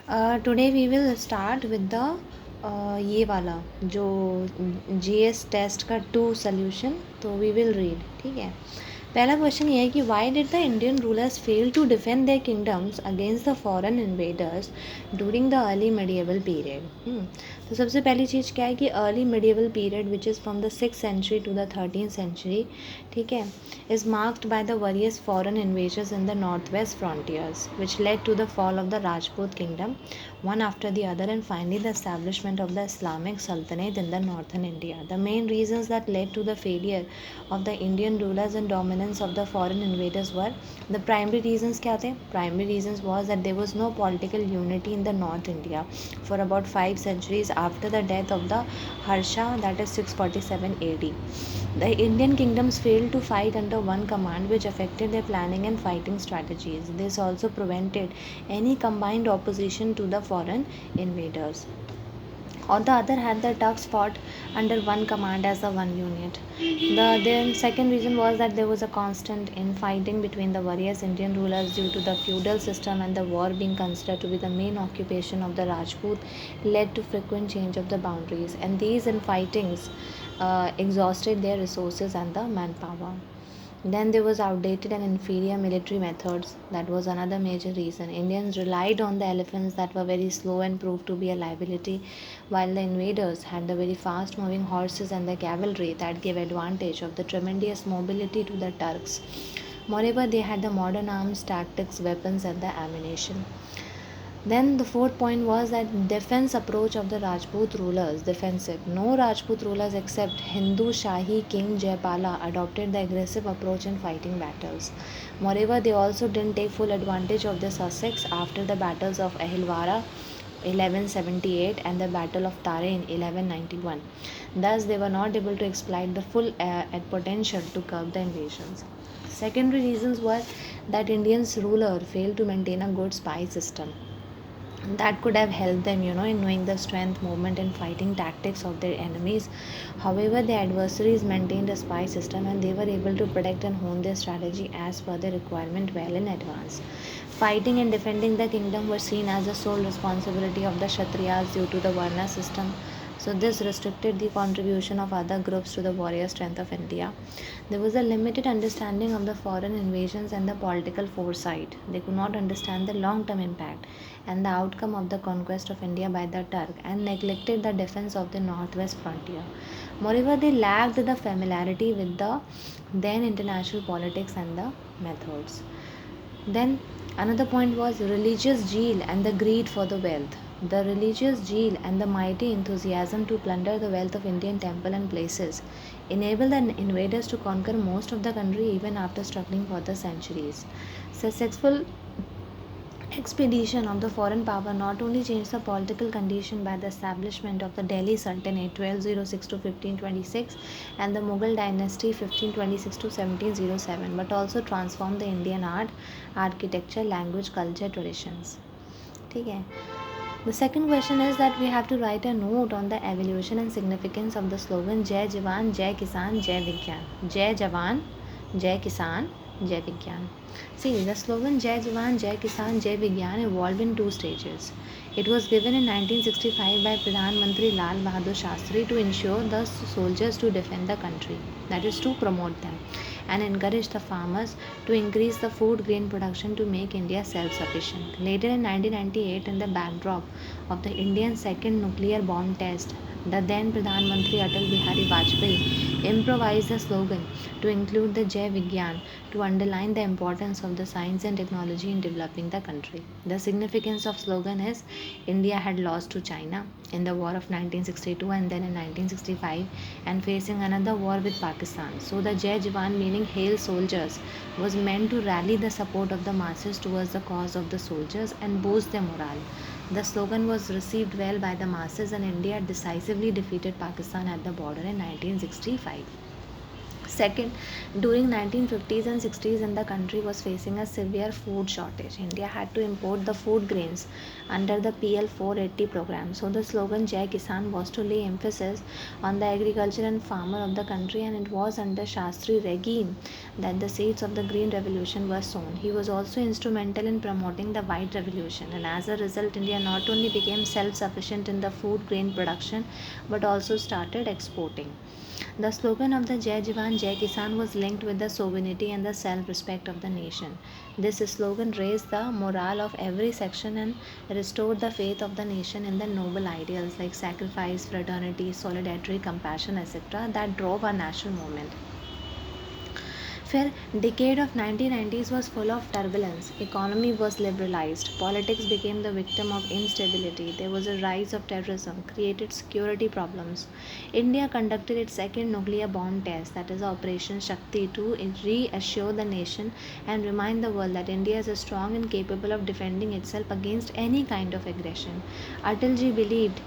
Today we will start with the ये वाला जो GS टेस्ट का 2 सोल्यूशन, तो वी विल रीड. ठीक है. पहला क्वेश्चन ये है कि why did the Indian rulers fail to defend their kingdoms against the foreign invaders during the early medieval period. तो सबसे पहली चीज़ क्या है कि early medieval period which is from the 6th century to the 13th century, ठीक है, is marked by the various foreign invasions in the northwest frontiers, which led to the fall of the Rajput kingdom, one after the other, and finally the establishment of the Islamic Sultanate in the northern India. The main reasons that led to the failure of the Indian rulers and dominance of the foreign invaders were the primary reasons. क्या थे? Primary reasons was that there was no political unity in the North India for about 5 centuries after the death of the Harsha, that is 647 AD. The Indian kingdoms failed to fight under one command, which affected their planning and fighting strategies. This also prevented any combined opposition to the foreign invaders. On the other hand, the Turks fought under one command as a one unit. The second reason was that there was a constant infighting between the various Indian rulers due to the feudal system, and the war being considered to be the main occupation of the Rajput led to frequent change of the boundaries, and these infightings exhausted their resources and the manpower. Then there was outdated and inferior military methods. That was another major reason. Indians relied on the elephants that were very slow and proved to be a liability, while the invaders had the very fast moving horses and the cavalry that gave advantage of the tremendous mobility to the Turks. Moreover, they had the modern arms, tactics, weapons, and the ammunition. Then the fourth point was that defense approach of the Rajput rulers, defensive. No Rajput rulers except Hindu Shahi King Jaipala adopted the aggressive approach in fighting battles. Moreover, they also didn't take full advantage of the Sussex after the battles of Ahilwara 1178 and the Battle of Tare in 1191. Thus, they were not able to exploit the full potential to curb the invasions. Secondary reasons were that Indians ruler failed to maintain a good spy system that could have helped them, in knowing the strength, movement, and fighting tactics of their enemies. However, their adversaries maintained a spy system, and they were able to predict and hone their strategy as per their requirement well in advance. Fighting and defending the kingdom were seen as the sole responsibility of the Kshatriyas due to the Varna system. So this restricted the contribution of other groups to the warrior strength of India. There was a limited understanding of the foreign invasions and the political foresight. They could not understand the long-term impact and the outcome of the conquest of India by the Turk, and neglected the defense of the northwest frontier. Moreover, they lacked the familiarity with the then international politics and the methods. Then another point was religious zeal and the greed for the wealth. The religious zeal and the mighty enthusiasm to plunder the wealth of Indian temple and places enabled the invaders to conquer most of the country even after struggling for the centuries. Successful expedition of the foreign power not only changed the political condition by the establishment of the Delhi Sultanate 1206 to 1526 and the Mughal dynasty 1526 to 1707, but also transformed the Indian art, architecture, language, culture, traditions. ठीक है. The second question is that we have to write a note on the evolution and significance of the slogan Jai Jawan, Jai Kisan, Jai Vigyan. Jai Jawan, Jai Kisan, Jai Vigyan. See, the slogan Jai Jawan, Jai Kisan, Jai Vigyan evolved in two stages. It was given in 1965 by Pradhan Mantri Lal Bahadur Shastri to ensure the soldiers to defend the country, that is to promote them, and encourage the farmers to increase the food grain production to make India self-sufficient. Later in 1998, in the backdrop of the Indian second nuclear bomb test, the then Pradhan Mantri Atal Bihari Vajpayee improvised the slogan to include the Jai Vigyan to underline the importance of the science and technology in developing the country. The significance of slogan is India had lost to China in the war of 1962 and then in 1965 and facing another war with Pakistan. So the Jai Jawan, meaning hail soldiers, was meant to rally the support of the masses towards the cause of the soldiers and boost their morale. The slogan was received well by the masses, and India decisively defeated Pakistan at the border in 1965. Second, during 1950s and 60s, and the country was facing a severe food shortage. India had to import the food grains under the PL 480 program. So the slogan Jai Kisan was to lay emphasis on the agriculture and farmer of the country, and it was under Shastri regime that the seeds of the Green Revolution were sown. He was also instrumental in promoting the White Revolution, and as a result, India not only became self-sufficient in the food grain production but also started exporting. The slogan of the Jai Jawan Jai Kisan was linked with the sovereignty and the self respect of the nation. This slogan raised the morale of every section and restored the faith of the nation in the noble ideals like sacrifice, fraternity, solidarity, compassion, etc., that drove our national movement. Fair decade of 1990s was full of turbulence. Economy was liberalized. Politics became the victim of instability. There was a rise of terrorism, created security problems. India conducted its second nuclear bomb test, that is Operation Shakti, to reassure the nation and remind the world that India is strong and capable of defending itself against any kind of aggression. Atalji believed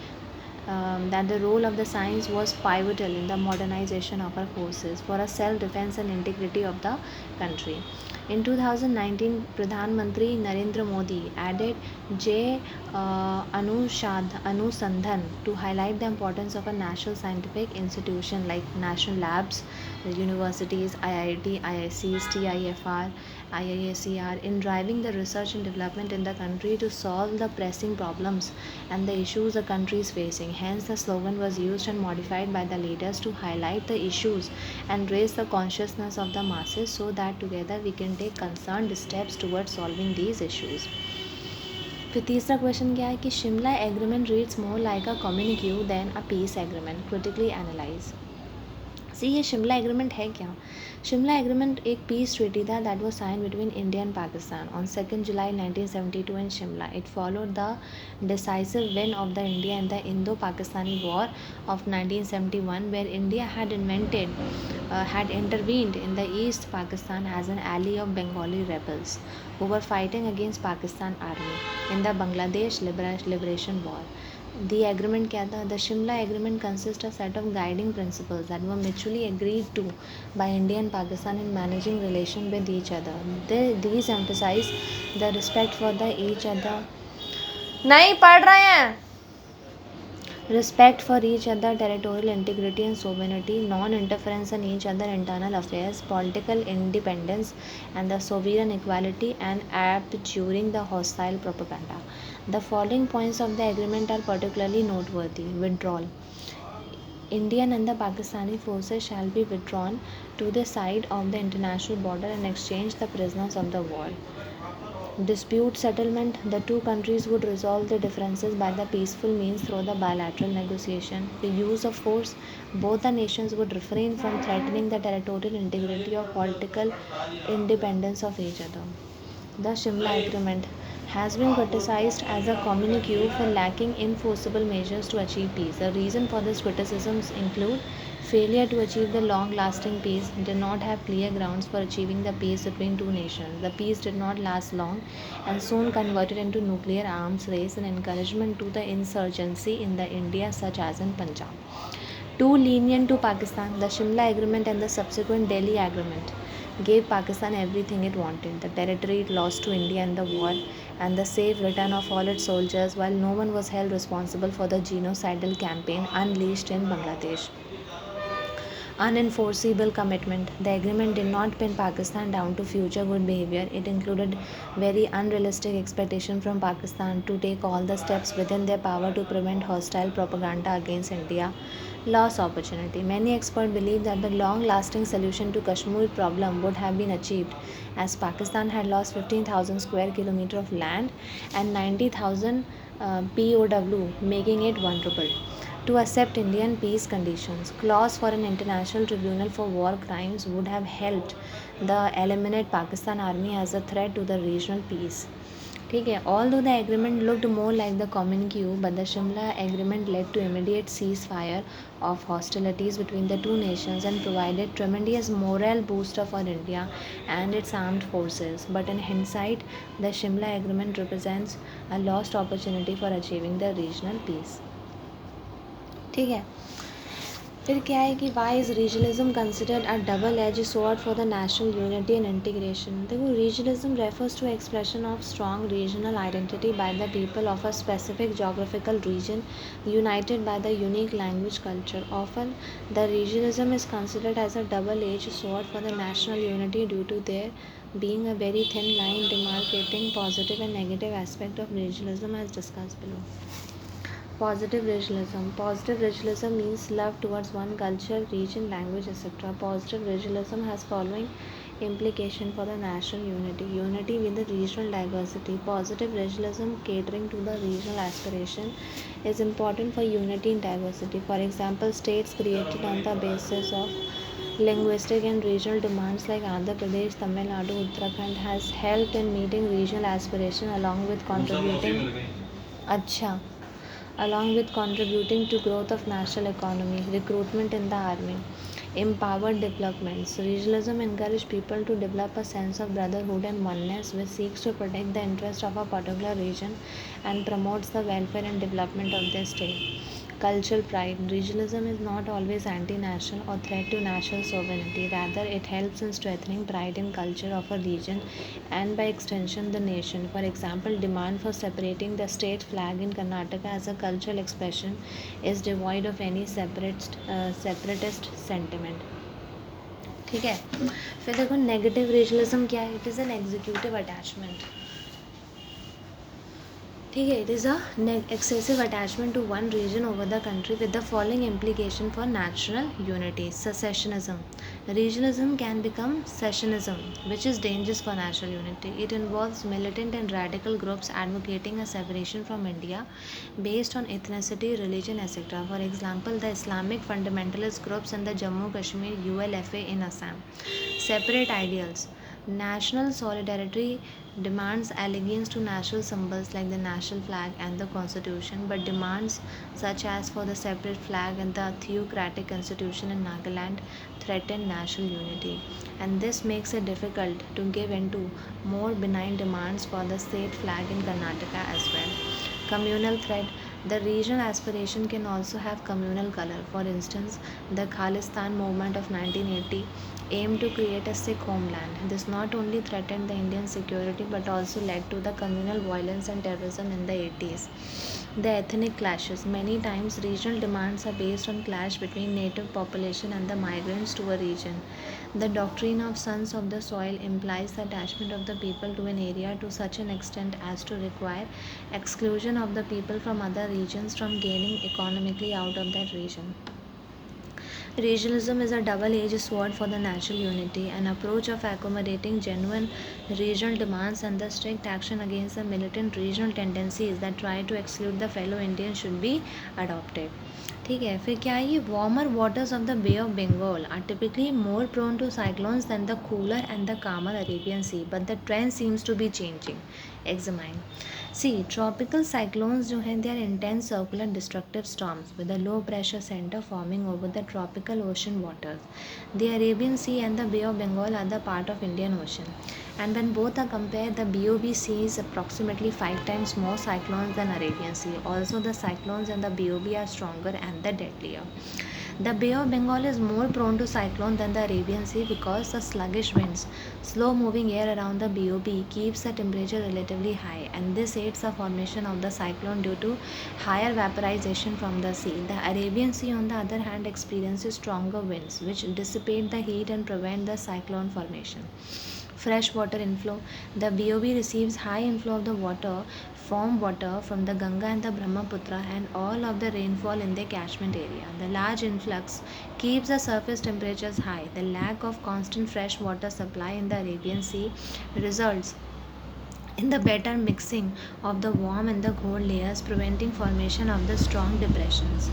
that the role of the science was pivotal in the modernization of our forces for a self-defense and integrity of the country. In 2019, Pradhan Mantri Narendra Modi added J. Anusandhan to highlight the importance of a national scientific institution like national labs, universities, IIT, IICs, TIFR, IISER in driving the research and development in the country to solve the pressing problems and the issues the country is facing. Hence, the slogan was used and modified by the leaders to highlight the issues and raise the consciousness of the masses so that together we can take concerned steps towards solving these issues. फिर तीसरा question क्या है कि Shimla agreement reads more like a communique than a peace agreement, critically analyse. See ये Shimla agreement है क्या? Shimla agreement एक peace treaty था that was sign between India and Pakistan on 2 July 1972 in Shimla. It followed the decisive win of the India in the Indo-Pakistani War of 1971, where India had intervened in the East Pakistan as an ally of Bengali rebels who were fighting against Pakistan Army in the Bangladesh Liberation War. The agreement क्या था? The Shimla Agreement consists of a set of guiding principles that were mutually agreed to by India and Pakistan in managing relation with each other. These emphasize the respect for the each other. नहीं पढ़ रहे हैं. Respect for each other, territorial integrity and sovereignty, non-interference in each other internal affairs, political independence, and the sovereign equality, and abjuring the hostile propaganda. The following points of the agreement are particularly noteworthy. Withdrawal. Indian and the Pakistani forces shall be withdrawn to the side of the international border and exchange the prisoners of the war. Dispute settlement. The two countries would resolve their differences by the peaceful means through the bilateral negotiation. The use of force. Both the nations would refrain from threatening the territorial integrity or political independence of each other. The Shimla Agreement has been criticized as a communique for lacking enforceable measures to achieve peace. The reason for these criticisms include failure to achieve the long-lasting peace, did not have clear grounds for achieving the peace between two nations. The peace did not last long and soon converted into nuclear arms race and encouragement to the insurgency in the India such as in Punjab. Too lenient to Pakistan, the Shimla Agreement and the subsequent Delhi Agreement gave Pakistan everything it wanted, the territory it lost to India in the war, and the safe return of all its soldiers, while no one was held responsible for the genocidal campaign unleashed in Bangladesh. Unenforceable commitment. The agreement did not pin Pakistan down to future good behavior. It included very unrealistic expectation from Pakistan to take all the steps within their power to prevent hostile propaganda against India. Loss opportunity. Many experts believe that the long-lasting solution to Kashmir problem would have been achieved, as Pakistan had lost 15,000 square kilometer of land and 90,000 POW, making it vulnerable to accept Indian peace conditions. Clause for an international tribunal for war crimes would have helped the eliminate Pakistan army as a threat to the regional peace. ठीक है. Although the agreement looked more like the communique, but the Shimla agreement led to immediate ceasefire of hostilities between the two nations and provided tremendous morale booster for India and its armed forces. But in hindsight, the Shimla agreement represents a lost opportunity for achieving the regional peace. ठीक है. फिर क्या है कि why is regionalism considered a double edge sword for the national unity and integration. देखो, regionalism refers to expression of strong regional identity by the people of a specific geographical region united by the unique language culture. Often, the regionalism is considered as a double-edged sword for the national unity due to there being a very thin line demarcating positive and negative aspect of regionalism as discussed below. Positive regionalism. Positive regionalism means love towards one culture, region, language, etc. Positive regionalism has following implication for the national unity. Unity with the regional diversity. Positive regionalism catering to the regional aspiration is important for unity in diversity. For example, states created on the basis of linguistic and regional demands like Andhra Pradesh, Tamil Nadu, Uttarakhand has helped in meeting regional aspiration अच्छा along with contributing to growth of national economy, recruitment in the army, empowered developments. Regionalism encourages people to develop a sense of brotherhood and oneness which seeks to protect the interest of a particular region and promotes the welfare and development of their state. Cultural pride. Regionalism is not always anti-national or threat to national sovereignty. Rather, it helps in strengthening pride in culture of a region and by extension the nation. For example, demand for separating the state flag in Karnataka as a cultural expression is devoid of any separatist sentiment. ठीक है. फिर देखो negative regionalism क्या है. It is an executive attachment. ठीक है. It is a excessive attachment to one region over the country with the following implication for national unity. Secessionism. Regionalism can become secessionism, which is dangerous for national unity. It involves militant and radical groups advocating a separation from India based on ethnicity, religion, etc. For example, the Islamic fundamentalist groups in the Jammu Kashmir ULFA in Assam. Separate ideals. National solidarity demands allegiance to national symbols like the national flag and the constitution, but demands such as for the separate flag and the theocratic constitution in Nagaland threaten national unity. And this makes it difficult to give in to more benign demands for the state flag in Karnataka as well. Communal thread. The regional aspiration can also have communal color. For instance, the Khalistan movement of 1980 aimed to create a Sikh homeland. This not only threatened the Indian security but also led to the communal violence and terrorism in the 80s. The ethnic clashes. Many times, regional demands are based on clash between native population and the migrants to a region. The doctrine of sons of the soil implies the attachment of the people to an area to such an extent as to require exclusion of the people from other regions from gaining economically out of that region. Regionalism is a double-edged sword for the national unity. An approach of accommodating genuine regional demands and the strict action against the militant regional tendencies that try to exclude the fellow Indians should be adopted. ठीक है. फिर क्या है ये warmer waters of the Bay of Bengal are typically more prone to cyclones than the cooler and the calmer Arabian Sea, but the trend seems to be changing. Examine. See, tropical cyclones जो हैं they are intense circular destructive storms with a low pressure center forming over the tropical ocean waters. The Arabian Sea and the Bay of Bengal are the part of Indian Ocean. And when both are compared, the BOB sees approximately 5 times more cyclones than Arabian Sea. Also, the cyclones in the BOB are stronger and the deadlier. The Bay of Bengal is more prone to cyclone than the Arabian Sea because the sluggish winds, slow moving air around the BOB keeps the temperature relatively high, and this aids the formation of the cyclone due to higher vaporization from the sea. The Arabian Sea, on the other hand, experiences stronger winds which dissipate the heat and prevent the cyclone formation. Fresh water inflow. The BOB receives high inflow of the water from the Ganga and the Brahmaputra and all of the rainfall in their catchment area. The large influx keeps the surface temperatures high. The lack of constant fresh water supply in the Arabian Sea results in the better mixing of the warm and the cold layers, preventing formation of the strong depressions.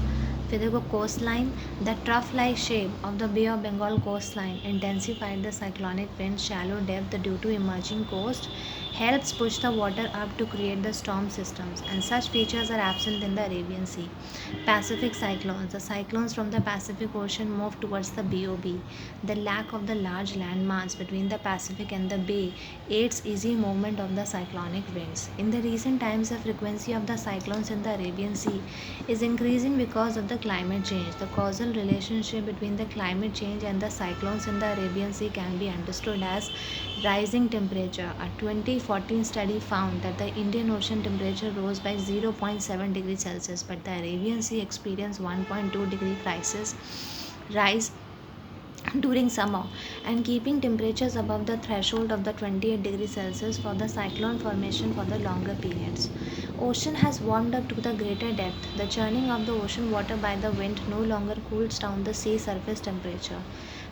फिर देखो coastline. The trough-like shape of the Bay of Bengal coastline intensified the cyclonic wind shallow depth due to emerging coast helps push the water up to create the storm systems, and such features are absent in the Arabian Sea. Pacific cyclones. The cyclones from the Pacific Ocean move towards the BOB. The lack of the large landmass between the Pacific and the Bay aids easy movement of the cyclonic winds. In the recent times, the frequency of the cyclones in the Arabian Sea is increasing because of the the climate change. The causal relationship between the climate change and the cyclones in the Arabian Sea can be understood as rising temperature. A 2014 study found that the Indian Ocean temperature rose by 0.7 degrees Celsius, but the Arabian Sea experienced 1.2 degree crisis rise during summer, and keeping temperatures above the threshold of the 28 degrees Celsius for the cyclone formation for the longer periods. Ocean has warmed up to the greater depth. The churning of the ocean water by the wind no longer cools down the sea surface temperature.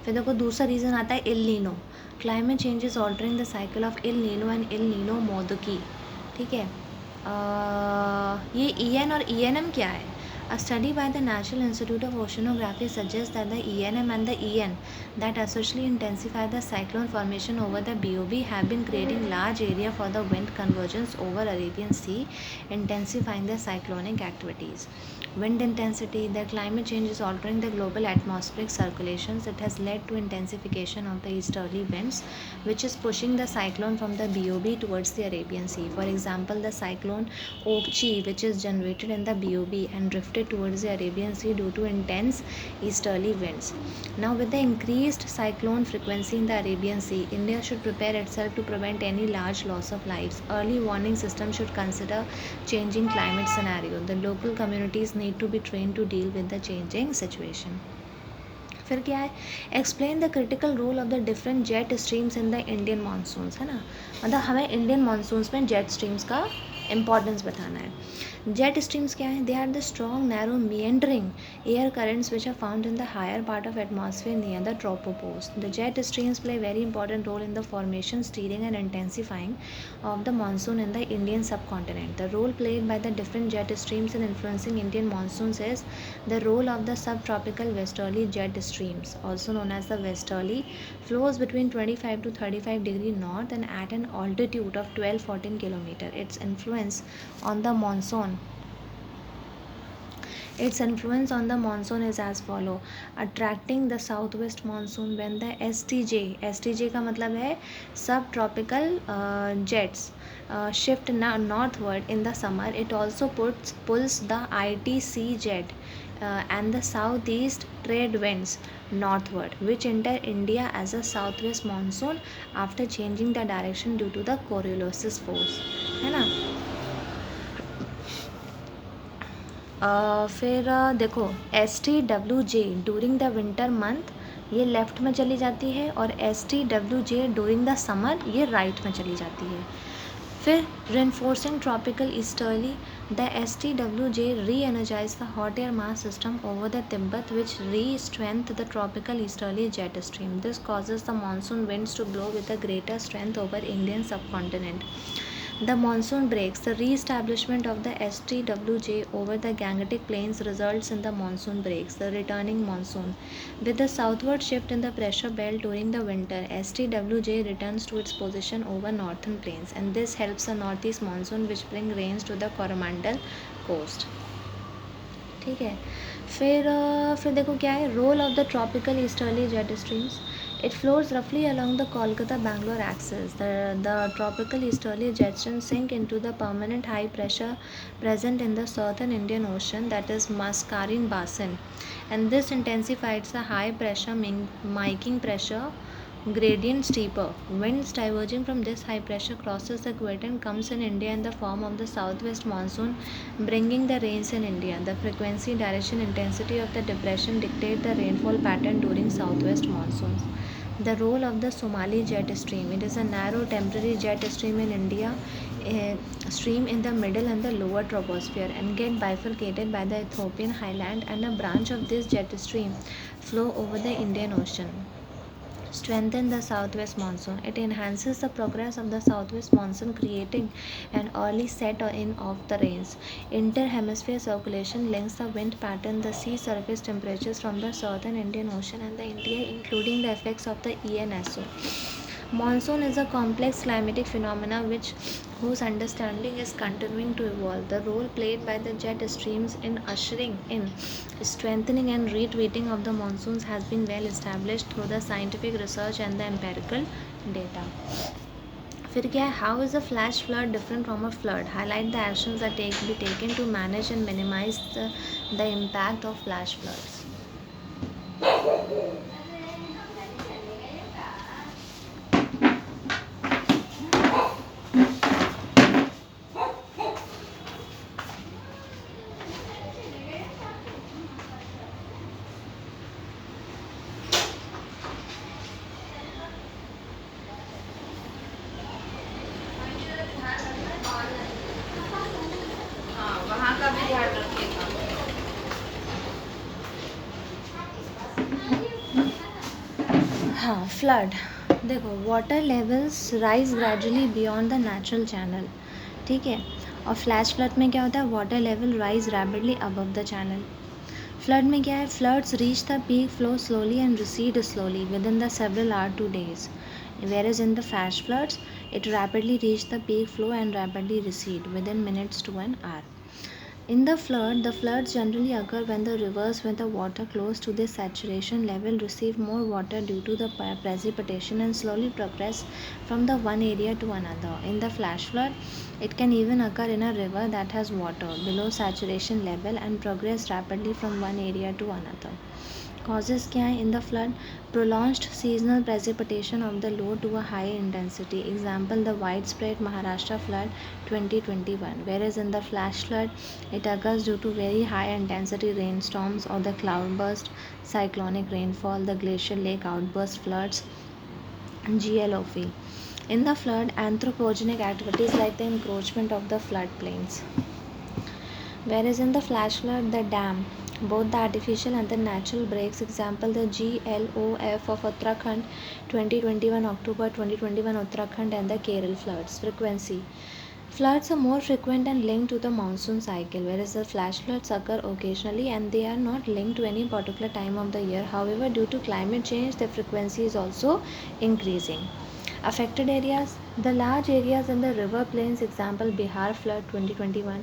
फिर देखो दूसरा reason आता है El Nino. Climate change is altering the cycle of El Nino and El Nino Modoki. ठीक है. ये E N और E N M क्या है? A study by the National Institute of Oceanography suggests that the ENM and the EN that essentially intensify the cyclone formation over the BOB have been creating large area for the wind convergence over Arabian Sea, intensifying the cyclonic activities. Wind intensity. The climate change is altering the global atmospheric circulations. It has led to intensification of the easterly winds, which is pushing the cyclone from the BOB towards the Arabian Sea. For example, the cyclone Okchi, which is generated in the BOB and drifted towards the Arabian Sea due to intense easterly winds. Now, with the increased cyclone frequency in the Arabian Sea, India should prepare itself to prevent any large loss of lives. Early warning system should consider changing climate scenario. The local communities need to be trained to deal with the changing situation. फिर क्या है? Explain the critical role of the different jet streams in the Indian monsoons, है ना. मतलब हमें Indian monsoons में jet streams का importance बताना है. जेट स्ट्रीम्स क्या है? They are the strong narrow meandering air currents which are found in the higher part of atmosphere near the tropopause. The jet streams play a very important role in the formation, steering and intensifying of the monsoon in the Indian subcontinent. The role played by the different jet streams in influencing Indian monsoons is the role of the subtropical westerly jet streams, also known as the westerly, flows between 25 to 35 degree north and at an altitude of 12-14 km. Its influence on the monsoon is as follow. Attracting the southwest monsoon when the STJ का मतलब है subtropical jets shift northward in the summer. It also pulls the ITC jet and the southeast trade winds northward, which enter India as a southwest monsoon after changing the direction due to the Coriolis force, है ना. फिर देखो STWJ during the winter month ये left में चली जाती है और STWJ ड्यूरिंग द समर ये राइट में चली जाती है. फिर reinforcing tropical easterly, the STWJ re-energize the hot air mass system over the Tibet, which re-strength the tropical easterly jet stream. This causes the monsoon winds to blow with a greater strength over Indian subcontinent. The monsoon breaks. The re-establishment of the STWJ over the Gangetic Plains results in the monsoon breaks, the returning monsoon. With the southward shift in the pressure belt during the winter, STWJ returns to its position over northern plains, and this helps the northeast monsoon, which bring rains to the Coromandel coast. ठीक है. फिर देखो क्या है role of the tropical easterly jet streams. It flows roughly along the Kolkata-Bangalore axis. The tropical easterly jet streams sink into the permanent high pressure present in the southern Indian Ocean, that is Mascarene Basin, and this intensifies the high pressure making pressure gradient steeper. Winds diverging from this high pressure crosses the equator and comes in India in the form of the southwest monsoon, bringing the rains in India. The frequency, direction, intensity of the depression dictate the rainfall pattern during southwest monsoons. The role of the Somali jet stream. It is a narrow temporary jet stream in India, stream in the middle and the lower troposphere, and get bifurcated by the Ethiopian highland, and a branch of this jet stream flow over the Indian Ocean. Strengthen the southwest monsoon. It enhances the progress of the southwest monsoon, creating an early set in of the rains. Inter-hemisphere circulation links the wind pattern, the sea surface temperatures from the southern Indian Ocean and the India, including the effects of the ENSO. Monsoon is a complex climatic phenomena whose understanding is continuing to evolve. The role played by the jet streams in ushering in, strengthening and retweeting of the monsoons has been well established through the scientific research and the empirical data. फिर क्या है, how is a flash flood different from a flood, highlight the actions that be taken to manage and minimise the impact of flash floods. वहाँ का भी ध्यान रखिएगा. हाँ, flood. देखो, water levels rise gradually beyond the natural channel. ठीक है. और फ्लैश फ्लड में क्या होता है, water level rise rapidly above the channel. Flood में क्या है, floods reach the peak flow slowly and recede slowly within the several hour to days. Whereas in the flash floods, it rapidly reach the peak flow and rapidly recede within minutes to an hour. In the flood, the floods generally occur when the rivers with the water close to the saturation level receive more water due to the precipitation and slowly progress from the one area to another. In the flash flood, it can even occur in a river that has water below saturation level and progress rapidly from one area to another. Causes क्या है in the flood? Prolonged seasonal precipitation of the low to a high intensity. Example, the widespread Maharashtra flood 2021. Whereas in the flash flood, it occurs due to very high intensity rainstorms or the cloudburst, cyclonic rainfall, the glacial lake outburst floods, GLOF. In the flood, anthropogenic activities like the encroachment of the floodplains. Whereas in the flash flood, the dam, both the artificial and the natural breaks, example the GLOF of Uttarakhand 2021 October 2021 Uttarakhand and the Kerala floods. Frequency. Floods are more frequent and linked to the monsoon cycle, whereas the flash floods occur occasionally and they are not linked to any particular time of the year. However, due to climate change, the frequency is also increasing. Affected areas, the large areas in the river plains, example Bihar flood 2021,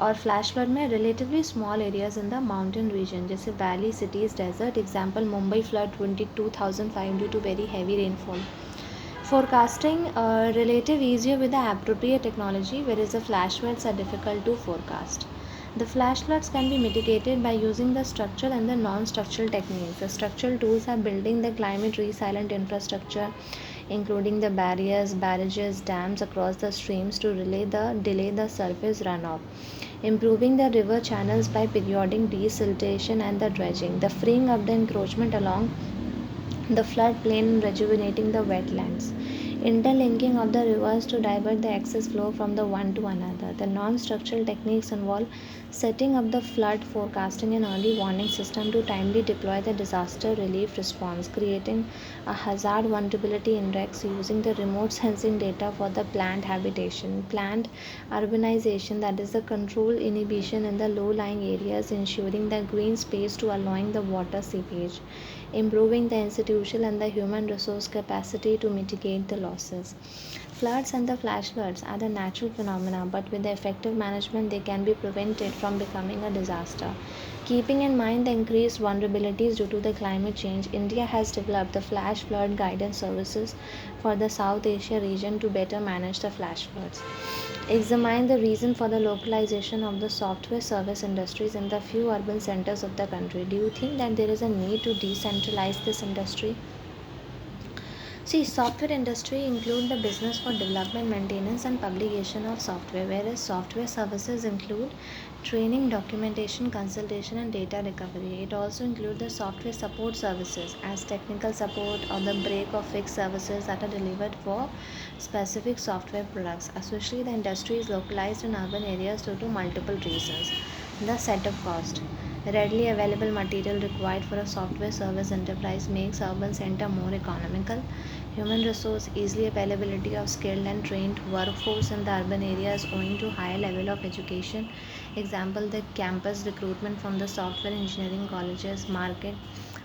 और flash flood में relatively small areas in the mountain region जैसे valley cities desert, example Mumbai flood 2005 due to very heavy rainfall. Forecasting relative easier with the appropriate technology, whereas the flash floods are difficult to forecast. The flash floods can be mitigated by using the structural and the non-structural techniques. The structural tools are building the climate resilient infrastructure, including the barriers, barrages, dams across the streams to delay the surface runoff, improving the river channels by periodic desiltation and the dredging, the freeing up the encroachment along the floodplain, rejuvenating the wetlands, interlinking of the rivers to divert the excess flow from the one to another. The non-structural techniques involve setting up the flood forecasting and early warning system to timely deploy the disaster relief response, creating a hazard vulnerability index using the remote sensing data for the planned habitation, planned urbanization, that is the control inhibition in the low-lying areas, ensuring the green space to allowing the water seepage, improving the institutional and the human resource capacity to mitigate the losses. Floods and the flash floods are the natural phenomena, but with the effective management, they can be prevented from becoming a disaster. Keeping in mind the increased vulnerabilities due to the climate change, India has developed the flash flood guidance services for the South Asia region to better manage the flash floods. Examine the reason for the localization of the software service industries in the few urban centers of the country. Do you think that there is a need to decentralize this industry? See, software industry include the business for development, maintenance and publication of software, whereas software services include training, documentation, consultation and data recovery. It also includes the software support services as technical support or the break or fix services that are delivered for specific software products. Especially the industry is localized in urban areas due to multiple reasons. The setup cost. Readily available material required for a software service enterprise makes urban center more economical. Human resource easily availability of skilled and trained workforce in the urban areas owing to higher level of education. Example, the campus recruitment from the software engineering colleges market.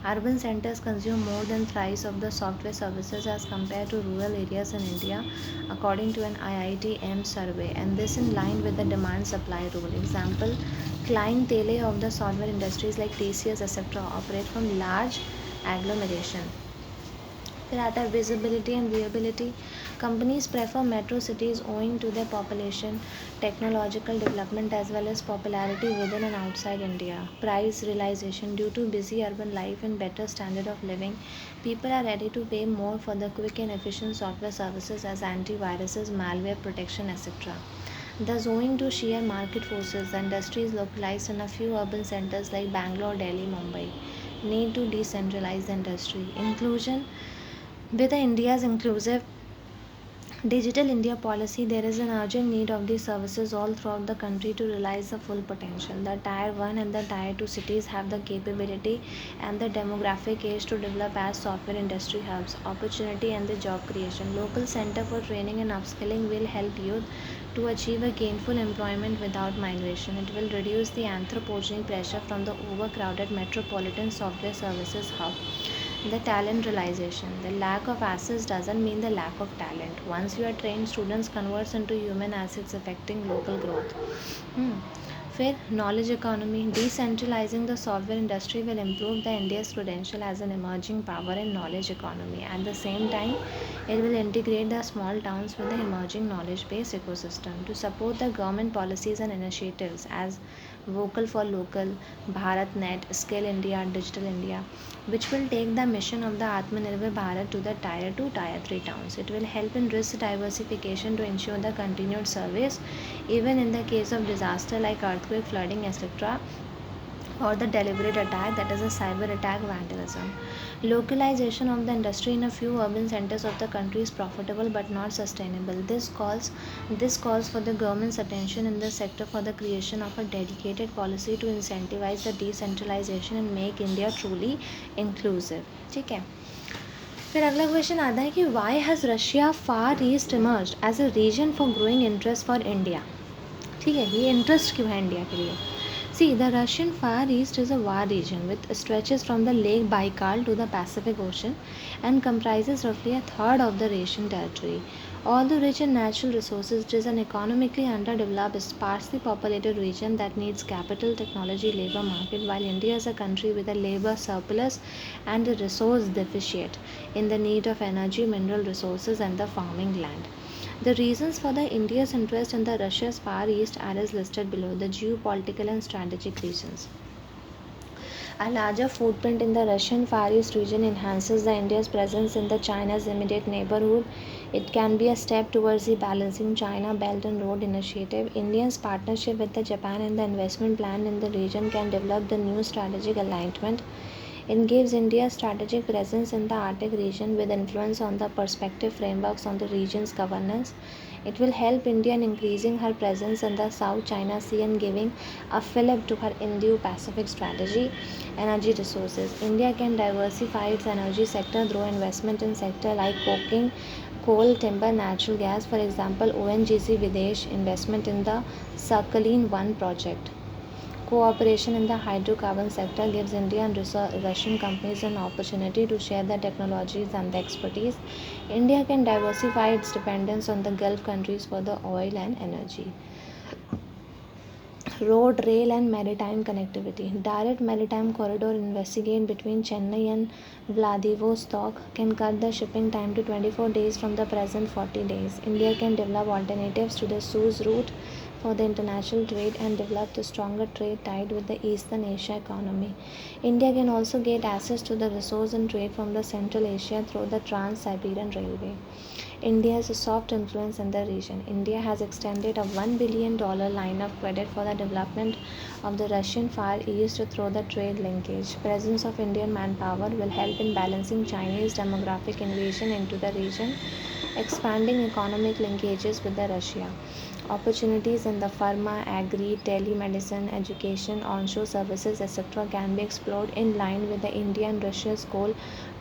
Urban centers consume more than thrice of the software services as compared to rural areas in India, according to an IIT-M survey, and this in line with the demand-supply rule. Example, clientele of the software industries like TCS, etc., operate from large agglomeration. फिर आता है visibility and viewability. Companies prefer metro cities owing to their population, technological development, as well as popularity within and outside India. Price realization due to busy urban life and better standard of living, people are ready to pay more for the quick and efficient software services as antiviruses, malware protection, etc. Thus, owing to sheer market forces, the industry is localized in a few urban centers like Bangalore, Delhi, Mumbai. Need to decentralize the industry. Inclusion. With India's inclusive Digital India policy, there is an urgent need of these services all throughout the country to realize the full potential. The Tier 1 and the Tier 2 cities have the capability and the demographic age to develop as software industry hubs. Opportunity and the job creation. Local center for training and upskilling will help youth to achieve a gainful employment without migration. It will reduce the anthropogenic pressure from the overcrowded metropolitan software services hub. The talent realization. The lack of assets doesn't mean the lack of talent. Once you are trained, students converts into human assets affecting local growth. Hmm. Fifth, knowledge economy. Decentralizing the software industry will improve the India's credential as an emerging power in knowledge economy. At the same time, it will integrate the small towns with the emerging knowledge-based ecosystem to support the government policies and initiatives as Vocal for Local, BharatNet, Skill India, Digital India, which will take the mission of the Atmanirbhar Bharat to the Tier 2, Tier 3 towns. It will help in risk diversification to ensure the continued service even in the case of disaster like earthquake, flooding, etc., or the deliberate attack, that is a cyber attack vandalism. Localization of the industry in a few urban centers of the country is profitable but not sustainable. This calls for the government's attention in the sector for the creation of a dedicated policy to incentivize the decentralization and make India truly inclusive. ठीक है. फिर अगला question आता है कि why has Russia Far East emerge as a region for growing interest for India. ठीक है, ये इंटरेस्ट क्यों है इंडिया के लिए. See, the Russian Far East is a war region which stretches from the Lake Baikal to the Pacific Ocean and comprises roughly a third of the Russian territory. Although rich in natural resources, it is an economically underdeveloped, sparsely populated region that needs capital, technology, labor market, while India is a country with a labor surplus and a resource deficit in the need of energy, mineral resources, and the farming land. The reasons for the India's interest in the Russia's Far East are as listed below. The geopolitical and strategic reasons. A larger footprint in the Russian Far East region enhances the India's presence in the China's immediate neighborhood. It can be a step towards the balancing China Belt and Road Initiative. India's partnership with the Japan and the investment plan in the region can develop the new strategic alignment. It gives India strategic presence in the Arctic region with influence on the perspective frameworks on the region's governance. It will help India in increasing her presence in the South China Sea and giving a fillip to her Indo-Pacific strategy. Energy resources. India can diversify its energy sector through investment in sectors like coking, coal, timber, natural gas. For example, ONGC Videsh investment in the Sakhalin 1 project. Cooperation in the hydrocarbon sector gives India and Russian companies an opportunity to share the technologies and the expertise. India can diversify its dependence on the Gulf countries for the oil and energy. Road, rail, and maritime connectivity. Direct maritime corridor investigate between Chennai and Vladivostok can cut the shipping time to 24 days from the present 40 days. India can develop alternatives to the Suez route for the international trade and develop the stronger trade tied with the Eastern Asia economy. India can also get access to the resource and trade from the Central Asia through the Trans-Siberian Railway. India's soft influence in the region. India has extended a $1 billion line of credit for the development of the Russian Far East through the trade linkage. Presence of Indian manpower will help in balancing Chinese demographic invasion into the region, expanding economic linkages with the Russia. Opportunities in the pharma, agri, telemedicine, education, onshore services, etc. can be explored in line with the India and Russia's goal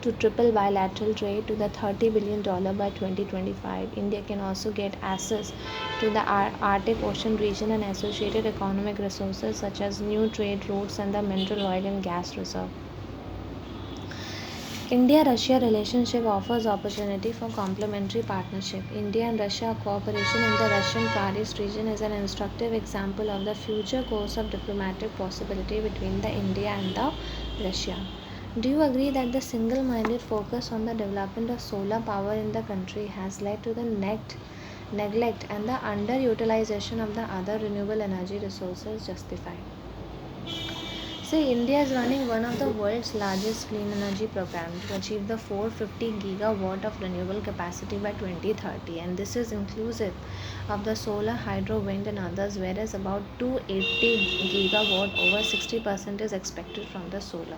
to triple bilateral trade to the $30 billion by 2025. India can also get access to the Arctic Ocean region and associated economic resources such as new trade routes and the mineral oil and gas reserve. India-Russia relationship offers opportunity for complementary partnership. India and Russia cooperation in the Russian Far East region is an instructive example of the future course of diplomatic possibility between the India and the Russia. Do you agree that the single-minded focus on the development of solar power in the country has led to the neglect and the underutilization of the other renewable energy resources justified? See, India is running one of the world's largest clean energy programs to achieve the 450 gigawatt of renewable capacity by 2030, and this is inclusive of the solar, hydro, wind, and others, whereas about 280 gigawatt, over 60% is expected from the solar,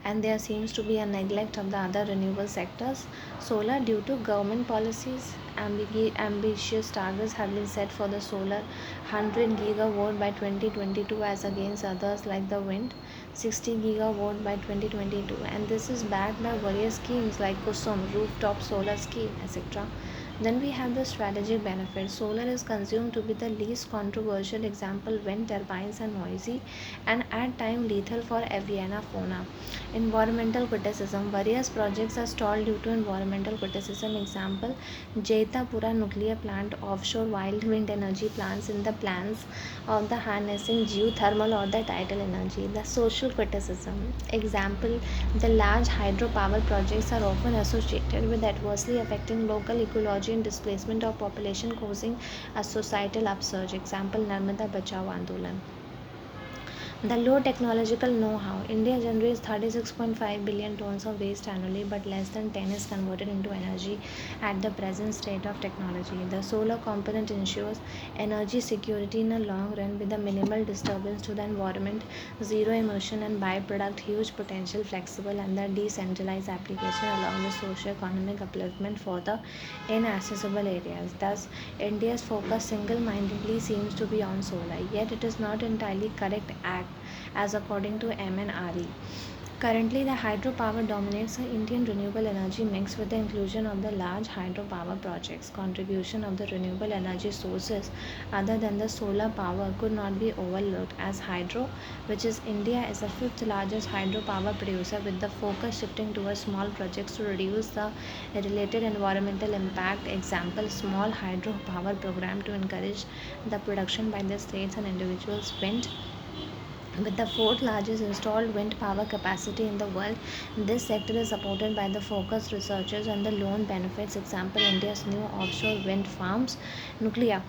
and there seems to be a neglect of the other renewable sectors. Solar, due to government policies, ambitious targets have been set for the solar 100 gigawatt by 2022 as against others like the wind 60 gigawatt by 2022, and this is backed by various schemes like Kusum, rooftop solar scheme, etc. Then we have the strategic benefits. Solar is consumed to be the least controversial example. Wind turbines are noisy and at times lethal for avian fauna. Environmental criticism. Various projects are stalled due to environmental criticism. Example, Jaitapura nuclear plant, offshore wild wind energy plants in the plans of the harnessing geothermal or the tidal energy. The social criticism. Example, the large hydropower projects are often associated with adversely affecting local ecology and displacement of population, causing a societal upsurge. Example, Narmada Bachao Andolan. The low technological know-how. India generates 36.5 billion tons of waste annually, but less than 10 is converted into energy at the present state of technology. The solar component ensures energy security in the long run with a minimal disturbance to the environment, zero emission and byproduct, huge potential, flexible, and the decentralized application along with socio-economic upliftment for the inaccessible areas. Thus, India's focus single-mindedly seems to be on solar, yet it is not entirely correct act as according to MNRE. Currently, the hydropower dominates the Indian renewable energy mix with the inclusion of the large hydropower projects. Contribution of the renewable energy sources other than the solar power could not be overlooked as hydro, which is India is the fifth largest hydropower producer with the focus shifting towards small projects to reduce the related environmental impact. Example, small hydropower program to encourage the production by the states and individuals. Wind, with the fourth largest installed wind power capacity in the world, this sector is supported by the focused researchers on the loan benefits. Example, India's new offshore wind farms. Nuclear,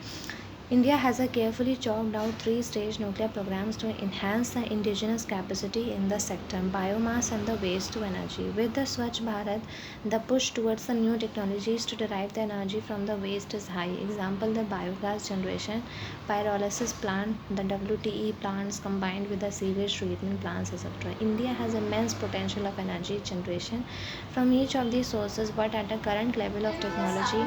India has a carefully chalked out three-stage nuclear programs to enhance the indigenous capacity in the sector, biomass and the waste to energy. With the Swachh Bharat, the push towards the new technologies to derive the energy from the waste is high. Example, the biogas generation, pyrolysis plant, the WTE plants combined with the sewage treatment plants, etc. India has immense potential of energy generation from each of these sources, but at a current level of technology,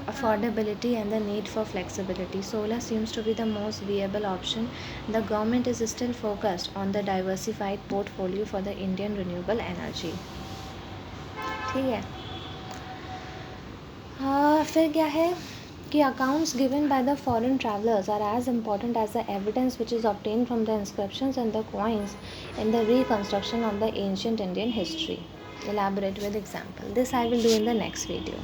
affordability, and the need for flexibility, solar seems to be the most viable option. The government is still focused on the diversified portfolio for the Indian renewable energy. ठीक है. फिर क्या है कि accounts given by the foreign travelers are as important as the evidence which is obtained from the inscriptions and the coins in the reconstruction of the ancient Indian history. Elaborate with example. This I will do in the next video.